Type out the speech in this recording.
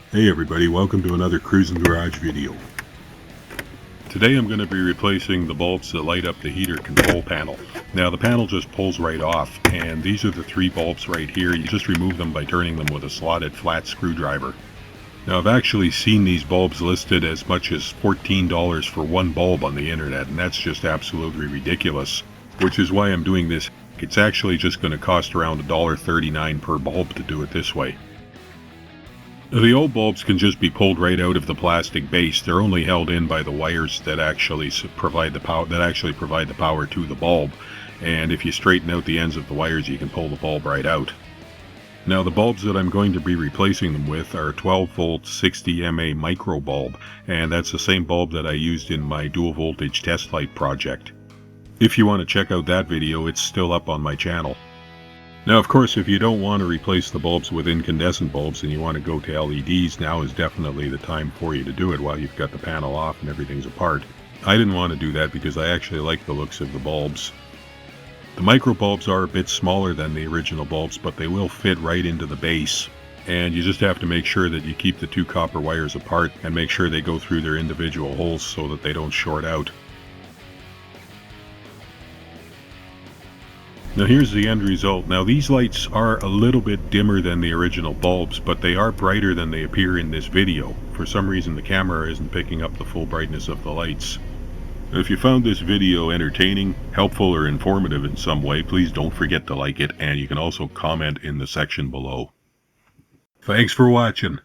Hey everybody, welcome to another Cruising Garage video. Today I'm going to be replacing the bulbs that light up the heater control panel. Now the panel just pulls right off, and these are the three bulbs right here. You just remove them by turning them with a slotted flat screwdriver. Now I've actually seen these bulbs listed as much as $14 for one bulb on the internet, and that's just absolutely ridiculous, which is why I'm doing this. It's actually just going to cost around $1.39 per bulb to do it this way. The old bulbs can just be pulled right out of the plastic base. They're only held in by the wires that actually provide the power to the bulb. And if you straighten out the ends of the wires, you can pull the bulb right out. Now the bulbs that I'm going to be replacing them with are a 12 volt 60 mA micro bulb, and that's the same bulb that I used in my dual voltage test light project. If you want to check out that video, it's still up on my channel. Now, of course, if you don't want to replace the bulbs with incandescent bulbs and you want to go to LEDs, now is definitely the time for you to do it while you've got the panel off and everything's apart. I didn't want to do that because I actually like the looks of the bulbs. The micro bulbs are a bit smaller than the original bulbs, but they will fit right into the base. And you just have to make sure that you keep the two copper wires apart and make sure they go through their individual holes so that they don't short out. Now here's the end result. Now these lights are a little bit dimmer than the original bulbs, but they are brighter than they appear in this video. For some reason the camera isn't picking up the full brightness of the lights. If you found this video entertaining, helpful, or informative in some way, please don't forget to like it, and you can also comment in the section below. Thanks for watching.